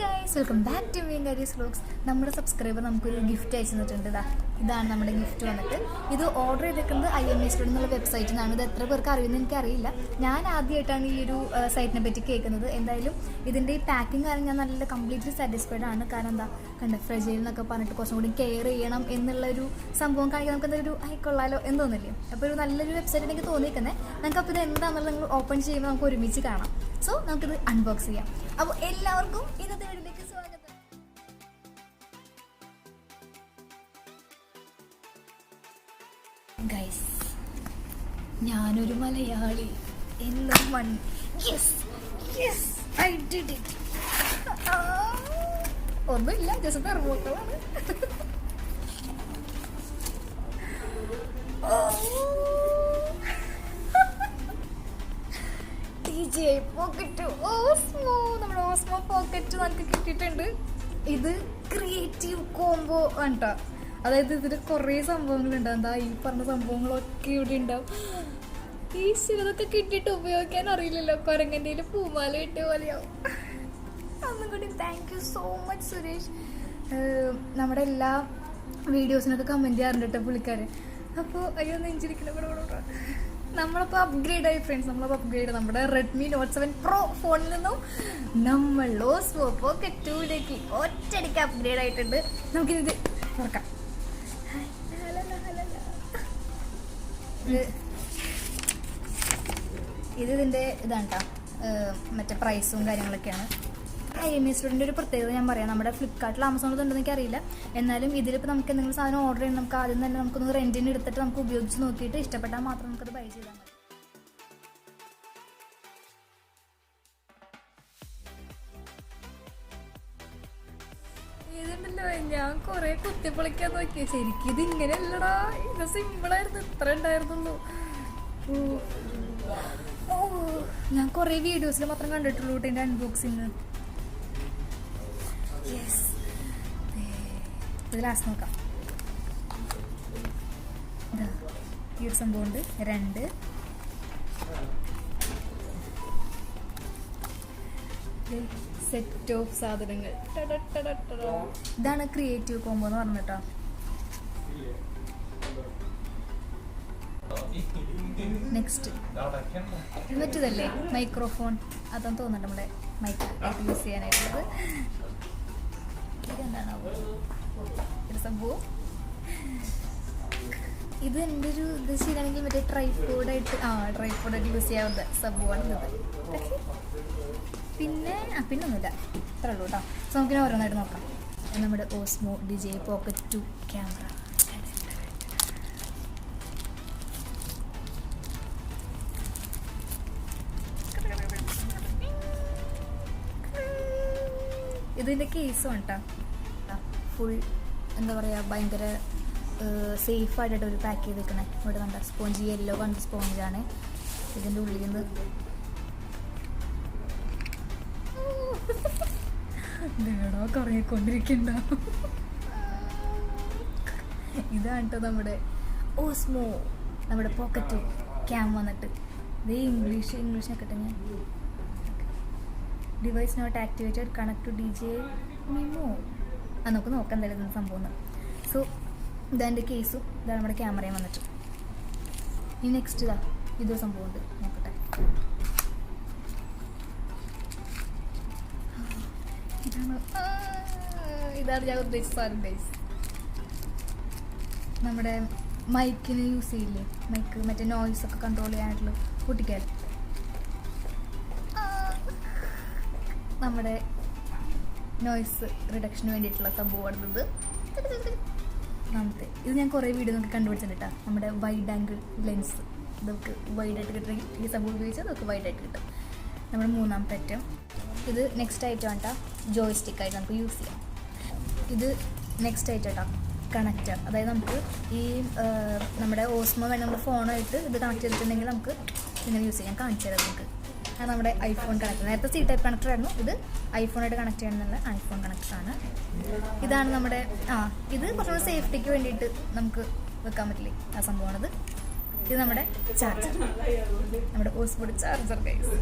guys, welcome back to Meenkaari's vlogs. നമ്മുടെ subscriber നമുക്കൊരു gift അയച്ചു തന്നിട്ടുണ്ട്. ഇതാണ് നമ്മുടെ ഗിഫ്റ്റ് വന്നിട്ട്. ഇത് ഓർഡർ ചെയ്തിരിക്കുന്നത് IMS എന്നുള്ള വെബ്സൈറ്റിൽ നിന്നാണ്. ഇത് എത്ര പേർക്ക് അറിയുമെന്ന് എനിക്കറിയില്ല. ഞാൻ ആദ്യമായിട്ടാണ് ഈ ഒരു സൈറ്റിനെ പറ്റി കേൾക്കുന്നത്. എന്തായാലും ഇതിൻ്റെ ഈ പാക്കിംഗ് കാരണം ഞാൻ നല്ല കംപ്ലീറ്റ്ലി സാറ്റിസ്ഫൈഡ് ആണ്. കാരണം എന്താ കണ്ട ഫ്രജൈൽ എന്നൊക്കെ പറഞ്ഞിട്ട് കുറച്ചും കൂടി കെയർ ചെയ്യണം എന്നുള്ളൊരു സംഭവം കാണിക്കാൻ നമുക്ക് എന്തൊരു കൊള്ളാലോ എന്ന് തോന്നില്ലേ. അപ്പോൾ ഒരു നല്ലൊരു വെബ്സൈറ്റ് എനിക്ക് തോന്നിയിരിക്കുന്നത്. നമുക്കപ്പോൾ ഇത് എന്താണെന്നുള്ളത് നിങ്ങൾ ഓപ്പൺ ചെയ്യുമ്പോൾ നമുക്ക് ഒരുമിച്ച് കാണാം. സോ നമുക്കിത് അൺബോക്സ് ചെയ്യാം. അപ്പോൾ എല്ലാവർക്കും ഇന്നത്തെ വീഡിയോയിലേക്ക് സ്വാഗതം. ഗൈസ്, ഞാനൊരു മലയാളി എന്ന ഐ ഡിഡ് ഇറ്റ്. ഒന്നുമില്ല, ജസ്റ്റ് തെർമോക്കോളാണ്. Dji Pocket osmo, നമ്മുടെ ഓസ്മോ പോക്കറ്റ് നമുക്ക് കിട്ടിയിട്ടുണ്ട്. ഇത് ക്രിയേറ്റീവ് കോംബോ ആണ് കേട്ടോ. അതായത് ഇതിൽ കുറേ സംഭവങ്ങളുണ്ട്. എന്താ ഈ പറഞ്ഞ സംഭവങ്ങളൊക്കെ ഇവിടെ ഉണ്ടാവും. ഈ ചിലതൊക്കെ കിട്ടിയിട്ട് ഉപയോഗിക്കാൻ അറിയില്ലല്ലോ. കൊരങ്ങൻ്റെ പൂമാല കിട്ടിയ പോലെയാവും. ഒന്നും കൂടി thank you so much Suresh. നമ്മുടെ എല്ലാ വീഡിയോസിനൊക്കെ കമൻറ്റ് ചെയ്യാറുണ്ട് കേട്ടോ പുള്ളിക്കാരൻ. അപ്പോൾ അയ്യോ നെഞ്ചിരിക്കുന്ന നമ്മളപ്പോൾ അപ്ഗ്രേഡായി ഫ്രണ്ട്സ്. നമ്മളപ്പോൾ അപ്ഗ്രേഡ് നമ്മുടെ Redmi Note 7 Pro ഫോണിൽ നിന്നും നമ്മൾ ഓസ്മോ പോക്കറ്റ് 2ലേക്ക് ഒറ്റയടിക്ക് അപ്ഗ്രേഡ് ആയിട്ടുണ്ട്. നമുക്കിത് തുറക്കാം. ഇതിൻ്റെ ഇതാണ് കേട്ടോ, മറ്റേ പ്രൈസും കാര്യങ്ങളൊക്കെയാണ്. IMS ഒരു പ്രത്യേകത ഞാൻ പറയാം. നമ്മുടെ ഫ്ലിപ്കാർട്ടിൽ ആമസോണിൽ ഉണ്ടെന്ന് എനിക്കറിയില്ല. എന്നാലും ഇതിലിപ്പോൾ നമുക്ക് എന്തെങ്കിലും സാധനം ഓർഡർ ചെയ്യണം, നമുക്ക് ആദ്യം തന്നെ നമുക്കൊന്ന് റെൻറ്റിന് എടുത്തിട്ട് നമുക്ക് ഉപയോഗിച്ച് നോക്കിയിട്ട് ഇഷ്ടപ്പെട്ടാൽ മാത്രം നമുക്കത് ബൈ ചെയ്താൽ മതി. ഇതുണ്ടല്ലോ, ഞാൻ കുറേ കുത്തിപ്പൊളിക്കാൻ നോക്കിയ ശരിക്കും ഇത് ഇങ്ങനെയല്ലടാ. ഇത് സിമ്പിളായിരുന്നു, ഇത്ര ഉണ്ടായിരുന്നുള്ളൂ. ഞാൻ കുറേ വീഡിയോസിൽ മാത്രം കണ്ടിട്ടുള്ളൂ ഇതിൻ്റെ അൺബോക്സിങ്. ഇത് ലാസ്റ്റ് നോക്കാം. ഈ ഒരു സംഭവം ഉണ്ട്. 2 സെറ്റ് ഓഫ് സാധനങ്ങൾ. ഇതാണ് ക്രിയേറ്റീവ് കോംബോ എന്ന് പറഞ്ഞിട്ടോ. നെക്സ്റ്റ് മറ്റേതല്ലേ മൈക്രോഫോൺ, അതെന്ന് തോന്നുന്നുണ്ട് നമ്മുടെ മൈക്ക് യൂസ് ചെയ്യാനായിട്ടുള്ളത്. ഇതെന്താണാവോ ഒരു സംഭവം. ഇത് എൻ്റെ ഒരു ഇത് ശരിയാണെങ്കിൽ മറ്റേ ട്രൈപോഡായിട്ട് യൂസ് ചെയ്യാവുന്ന സംഭവമാണ് ഇത്. പിന്നൊന്നുമില്ല, ഇത്രേ ഉള്ളൂ കേട്ടോ. സോ നമുക്കിനെ ഓരോന്നായിട്ട് നോക്കാം. നമ്മുടെ ഓസ്മോ Dji Pocket 2 ക്യാമറ. ഇതിൻ്റെ കേസും കേട്ടോ ഫുൾ എന്താ പറയുക, ഭയങ്കര സേഫായിട്ടായിട്ട് ഒരു പാക്ക് ചെയ്തേക്കണേ. ഇവിടെ കണ്ട സ്പോഞ്ച്, യെല്ലോ കണ്ട സ്പോഞ്ചാണ്. ഇതിൻ്റെ ഉള്ളിൽ നിന്ന് വേണോ കറങ്ങിക്കൊണ്ടിരിക്കണ്ട. ഇതാണ് കേട്ടോ നമ്മുടെ ഓസ്മോ, നമ്മുടെ പോക്കറ്റ് ക്യാം വന്നിട്ട്. ഇത് ഇംഗ്ലീഷൊക്കെ ഇട്ടെ ഞാൻ. Device not activated, connect to Dji Mimo. നമുക്ക് നോക്കാം എന്തായാലും സംഭവം. സോ ഇതെൻ്റെ കേസും ഇതാണ് നമ്മുടെ ക്യാമറയും വന്നിട്ട്. ഈ നെക്സ്റ്റ് ഇതോ സംഭവം ഉണ്ട്, നോക്കട്ടെ. ഇതാണ് ഞാൻ ഉദ്ദേശിച്ച സാധനം ഗൈസ്. നമ്മുടെ മൈക്കിന് യൂസ് ചെയ്യില്ലേ, മൈക്ക് മറ്റേ നോയ്സൊക്കെ കൺട്രോൾ ചെയ്യാനായിട്ടുള്ള പൊട്ടിക്കാൻ. നമ്മുടെ നോയ്സ് റിഡക്ഷന് വേണ്ടിയിട്ടുള്ള സംഭവമാണിത്. ഒന്നാമത്തെ ഇത് ഞാൻ കുറേ വീഡിയോ നമുക്ക് കണ്ടുപിടിച്ചിട്ടാ. നമ്മുടെ വൈഡ് ആംഗിൾ ലെൻസ് നമുക്ക് വൈഡായിട്ട് കിട്ടണമെങ്കിൽ ഈ സംഭവം ഉപയോഗിച്ചാൽ നമുക്ക് വൈഡായിട്ട് കിട്ടും. നമ്മുടെ 3ാമത്തെ ഐറ്റം. ഇത് നെക്സ്റ്റ് ഐറ്റം ആട്ടാ, ജോയ്സ്റ്റിക്കായിട്ട് നമുക്ക് യൂസ് ചെയ്യാം. ഇത് നെക്സ്റ്റ് ഐറ്റം കേട്ടോ, കണക്റ്റർ. അതായത് നമുക്ക് ഈ നമ്മുടെ ഓസ്മോ വേണ്ടി നമ്മുടെ ഫോണായിട്ട് ഇത് കണക്ട് ചെയ്തിട്ടുണ്ടെങ്കിൽ നമുക്ക് ഇങ്ങനെ യൂസ് ചെയ്യാം. കാണിച്ചു തരാം നമുക്ക്. അത് നമ്മുടെ ഐഫോൺ കണക്ടർ. നേരത്തെ C ടൈപ്പ് കണക്ടർ ആയിരുന്നു, ഇത് ഐഫോണായിട്ട് കണക്ട് ചെയ്യണമെന്നുള്ള ഐഫോൺ കണക്ടറാണ്. ഇതാണ് നമ്മുടെ ഇത് കുറച്ചുകൂടി സേഫ്റ്റിക്ക് വേണ്ടിയിട്ട് നമുക്ക് വെക്കാൻ പറ്റില്ലേ, ആ സംഭവമാണിത്. ഇത് നമ്മുടെ ചാർജർ, നമ്മുടെ ഓസ്മോ ചാർജർ ഗൈസ്.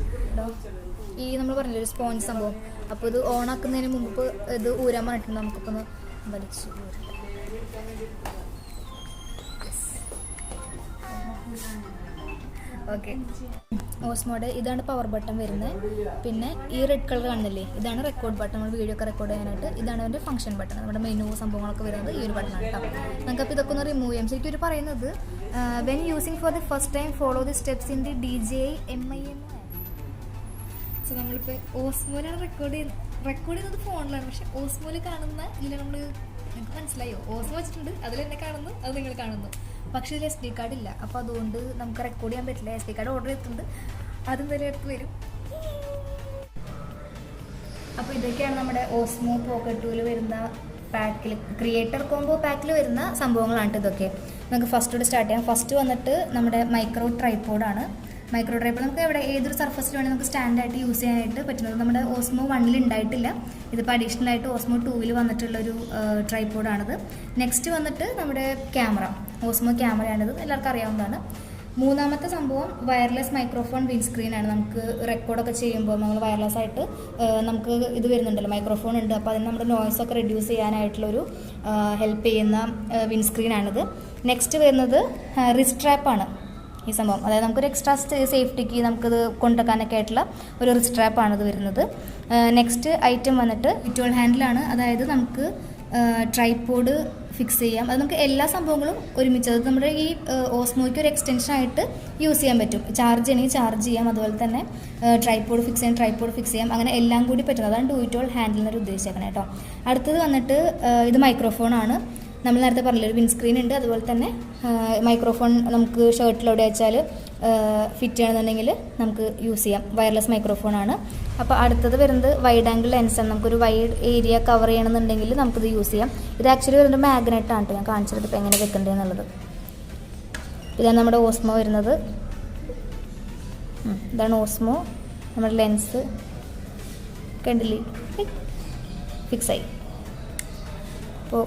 ഈ നമ്മൾ പറഞ്ഞില്ലേ ഒരു സ്പോഞ്ച് സംഭവം. അപ്പോൾ ഇത് ഓൺ ആക്കുന്നതിന് മുമ്പ് ഇത് ഊരാൻ പറഞ്ഞിട്ടുണ്ട്. നമുക്കിപ്പോൾ ഒന്ന് വലിച്ചു ഓക്കെ. ഓസ്മോയുടെ ഇതാണ് പവർ ബട്ടൺ വരുന്നത്. പിന്നെ ഈ റെഡ് കളർ കാണുന്നില്ലേ, ഇതാണ് റെക്കോർഡ് ബട്ടൺ. നമ്മൾ വീഡിയോ ഒക്കെ റെക്കോർഡ് ചെയ്യാനായിട്ട് ഇതാണ് അതിൻ്റെ ഫംഗ്ഷൻ ബട്ടൺ. നമ്മുടെ മെനു സംഭവങ്ങളൊക്കെ വരുന്നത് ഈ ഒരു ബട്ടണാണ് കേട്ടോ. നമുക്കപ്പോൾ ഇതൊക്കെ ഒന്ന് റിമൂവ് ചെയ്യാം. ശരിക്കും ഒരു പറയുന്നത് when using for the first time follow the steps in the DJI MIM. So നമ്മളിപ്പോൾ ഓസ്മോയിലാണ് റെക്കോർഡ് ചെയ്യുന്നത് ഫോണിലാണ്. പക്ഷെ ഓസ്മോയിൽ കാണുന്ന ഇതിൽ നമ്മൾ നിങ്ങൾക്ക് മനസ്സിലായോ, ഓസ്മോ വെച്ചിട്ടുണ്ട്, അതിൽ എന്നെ കാണുന്നു, അത് നിങ്ങൾ കാണുന്നു. പക്ഷേ ഇതിൽ SD കാർഡ് ഇല്ല. അപ്പോൾ അതുകൊണ്ട് നമുക്ക് റെക്കോർഡ് ചെയ്യാൻ പറ്റില്ല. SD കാർഡ് ഓർഡർ ചെയ്തിട്ടുണ്ട്, അതും വരെ അടുത്ത് വരും. അപ്പോൾ ഇതൊക്കെയാണ് നമ്മുടെ ഓസ്മോ പോക്കറ്റ് 2 വരുന്ന പാക്കിൽ, ക്രിയേറ്റർ കോംബോ പാക്കിൽ വരുന്ന സംഭവങ്ങളാണ് ഇതൊക്കെ. നമുക്ക് ഫസ്റ്റോട് സ്റ്റാർട്ട് ചെയ്യാം. ഫസ്റ്റ് വന്നിട്ട് നമ്മുടെ മൈക്രോ ട്രൈപോഡാണ്. മൈക്രോ ട്രൈപോഡ് നമുക്ക് എവിടെ ഏതൊരു സർഫസിൽ വേണമെങ്കിൽ നമുക്ക് സ്റ്റാൻഡായിട്ട് യൂസ് ചെയ്യാനായിട്ട് പറ്റുന്നത്. നമ്മുടെ ഓസ്മോ 1 ഉണ്ടായിട്ടില്ല. ഇതിപ്പോൾ അഡീഷണൽ ആയിട്ട് ഓസ്മോ 2 വന്നിട്ടുള്ളൊരു ട്രൈപോഡാണിത്. നെക്സ്റ്റ് വന്നിട്ട് നമ്മുടെ ക്യാമറ, ഓസ്മോ ക്യാമറയാണിത്, എല്ലാവർക്കും അറിയാവുന്നതാണ്. മൂന്നാമത്തെ സംഭവം വയർലെസ് മൈക്രോഫോൺ വിൻസ്ക്രീനാണ്. നമുക്ക് റെക്കോർഡൊക്കെ ചെയ്യുമ്പോൾ നമ്മൾ വയർലെസ് ആയിട്ട് നമുക്ക് ഇത് വരുന്നുണ്ടല്ലോ, മൈക്രോഫോൺ ഉണ്ട്. അപ്പോൾ അതിന് നമ്മുടെ നോയ്സൊക്കെ റെഡ്യൂസ് ചെയ്യാനായിട്ടുള്ളൊരു ഹെൽപ്പ് ചെയ്യുന്ന വിൻസ്ക്രീനാണിത്. നെക്സ്റ്റ് വരുന്നത് റിസ്ട്രാപ്പാണ് ഈ സംഭവം. അതായത് നമുക്കൊരു എക്സ്ട്രാ സേഫ്റ്റിക്ക് നമുക്കിത് കൊണ്ടുവെക്കാനൊക്കെ ആയിട്ടുള്ള ഒരു റിസ്ട്രാപ്പാണിത് വരുന്നത്. നെക്സ്റ്റ് ഐറ്റം വന്നിട്ട് വിറ്റോൾ ഹാൻഡിലാണ്. അതായത് നമുക്ക് ട്രൈപോഡ് ഫിക്സ് ചെയ്യാം. അത് നമുക്ക് എല്ലാ സംഭവങ്ങളും ഒരുമിച്ച്, അത് നമ്മുടെ ഈ ഓസ്മോയ്ക്ക് ഒരു എക്സ്റ്റൻഷനായിട്ട് യൂസ് ചെയ്യാൻ പറ്റും. ചാർജ് ചെയ്യണമെങ്കിൽ ചാർജ് ചെയ്യാം, അതുപോലെ തന്നെ ട്രൈപോഡ് ഫിക്സ് ചെയ്യാം, അങ്ങനെ എല്ലാം കൂടി പറ്റും. അതാണ് ഡു ഇറ്റ് ഓൾ ഹാൻഡിൽ എന്നൊരു ഉദ്ദേശിച്ചേക്കണം കേട്ടോ. അടുത്തത് വന്നിട്ട് ഇത് മൈക്രോഫോണാണ്. നമ്മൾ നേരത്തെ പറഞ്ഞില്ല ഒരു വിൻസ്ക്രീൻ ഉണ്ട്, അതുപോലെ തന്നെ മൈക്രോഫോൺ നമുക്ക് ഷർട്ടിലൂടെ വെച്ചാൽ ഫിറ്റ് ചെയ്യണമെന്നുണ്ടെങ്കിൽ നമുക്ക് യൂസ് ചെയ്യാം. വയർലെസ് മൈക്രോഫോണാണ്. അപ്പോൾ അടുത്തത് വരുന്നത് വൈഡ് ആംഗിൾ ലെൻസാണ്. നമുക്കൊരു വൈഡ് ഏരിയ കവർ ചെയ്യണമെന്നുണ്ടെങ്കിൽ നമുക്കിത് യൂസ് ചെയ്യാം. ഇത് ആക്ച്വലി വരുന്നത് മാഗ്നറ്റാണ്. ഞാൻ കാണിച്ചത് ഇപ്പോൾ എങ്ങനെ വെക്കേണ്ടതെന്നുള്ളത്. ഇതാണ് നമ്മുടെ ഓസ്മോ വരുന്നത്. ഇതാണ് ഓസ്മോ. നമ്മുടെ ലെൻസ് കണ്ടില്ലേ, ഫിക്സായി. അപ്പോൾ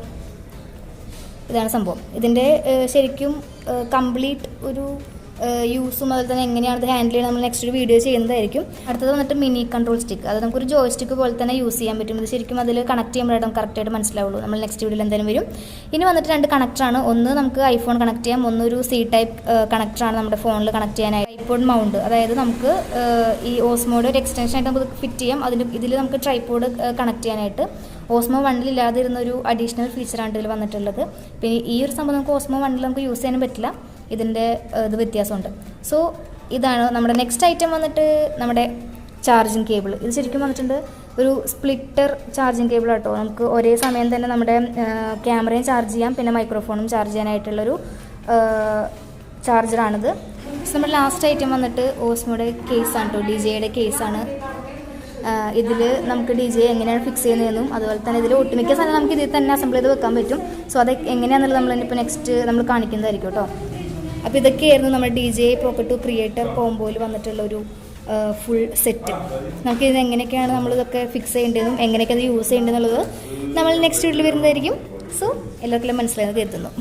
ഇതാണ് സംഭവം. ഇതിൻ്റെ ശരിക്കും കംപ്ലീറ്റ് ഒരു യൂസും അതുപോലെ തന്നെ എങ്ങനെയാണ് ഇത് ഹാൻഡിൽ ചെയ്യുന്നത് നമ്മൾ നെക്സ്റ്റ് ഒരു വീഡിയോ ചെയ്യുന്നതായിരിക്കും. അടുത്തത് വന്നിട്ട് മിനി കൺട്രോൾ സ്റ്റിക്ക്. അത് നമുക്കൊരു ജോയ് സ്റ്റിക്ക് പോലെ തന്നെ യൂസ് ചെയ്യാൻ പറ്റും. ഇത് ശരിക്കും അതിൽ കണക്ട് ചെയ്യുമ്പോഴായിട്ട് നമുക്ക് കറക്റ്റായിട്ട് മനസ്സിലാവുള്ളൂ. നമ്മൾ നെക്സ്റ്റ് വീഡിയോയിൽ എന്തായാലും വരും. ഇനി വന്നിട്ട് 2 കണക്ടറാണ്. ഒന്ന് നമുക്ക് ഐഫോൺ കണക്ട് ചെയ്യാം, ഒന്നൊരു C-ടൈപ്പ് കണക്ടറാണ് നമ്മുടെ ഫോണിൽ കണക്ട് ചെയ്യാനായി. ട്രൈപോഡ് മൗണ്ട്, അതായത് നമുക്ക് ഈ ഓസ്മോയുടെ ഒരു എക്സ്റ്റൻഷനായിട്ട് നമുക്ക് ഫിറ്റ് ചെയ്യാം. ഇതിൽ നമുക്ക് ട്രൈപോഡ് കണക്ട് ചെയ്യാനായിട്ട് ഓസ്മോ 1 ഇല്ലാതിരുന്ന ഒരു അഡീഷണൽ ഫീച്ചറാണ് ഇതിൽ വന്നിട്ടുള്ളത്. പിന്നെ ഈ ഒരു സംഭവം നമുക്ക് ഓസ്മോ 1 നമുക്ക് യൂസ് ചെയ്യാനും പറ്റില്ല. ഇതിൻ്റെ ഇത് വ്യത്യാസമുണ്ട്. സോ ഇതാണ് നമ്മുടെ നെക്സ്റ്റ് ഐറ്റം വന്നിട്ട് നമ്മുടെ ചാർജിങ് കേബിൾ. ഇത് ശരിക്കും വന്നിട്ടുണ്ട് ഒരു സ്പ്ലിറ്റർ ചാർജിങ് കേബിൾ കേട്ടോ. നമുക്ക് ഒരേ സമയം തന്നെ നമ്മുടെ ക്യാമറയും ചാർജ് ചെയ്യാം, പിന്നെ മൈക്രോഫോണും ചാർജ് ചെയ്യാനായിട്ടുള്ളൊരു ചാർജറാണിത്. നമ്മുടെ ലാസ്റ്റ് ഐറ്റം വന്നിട്ട് ഓസ്മോയുടെ കേസാണ് കേട്ടോ, DJIയുടെ കേസാണ്. ഇതിൽ നമുക്ക് DJI എങ്ങനെയാണ് ഫിക്സ് ചെയ്യുന്നതെന്നും അതുപോലെ തന്നെ ഇതിൽ ഒട്ടുമിക്ക സാധനം നമുക്ക് ഇതിൽ തന്നെ അസംബിൾ ചെയ്ത് വെക്കാൻ പറ്റും. സോ അത് എങ്ങനെയാണെന്നുള്ളത് നമ്മളിപ്പോൾ നെക്സ്റ്റ് നമ്മൾ കാണിക്കുന്നതായിരിക്കും കേട്ടോ. അപ്പോൾ ഇതൊക്കെയായിരുന്നു നമ്മുടെ DJI Pocket 2 ക്രിയേറ്റർ കോംബോയിൽ വന്നിട്ടുള്ളൊരു ഫുൾ സെറ്റ്. നമുക്കിത് എങ്ങനെയൊക്കെയാണ് നമ്മളിതൊക്കെ ഫിക്സ് ചെയ്യേണ്ടതെന്നും എങ്ങനെയൊക്കെ അത് യൂസ് ചെയ്യേണ്ടതെന്നുള്ളത് നമ്മൾ നെക്സ്റ്റ് വീഡിയോയിൽ വരുന്നതായിരിക്കും. സോ എല്ലാവർക്കും മനസ്സിലായെന്ന് കരുതുന്നു.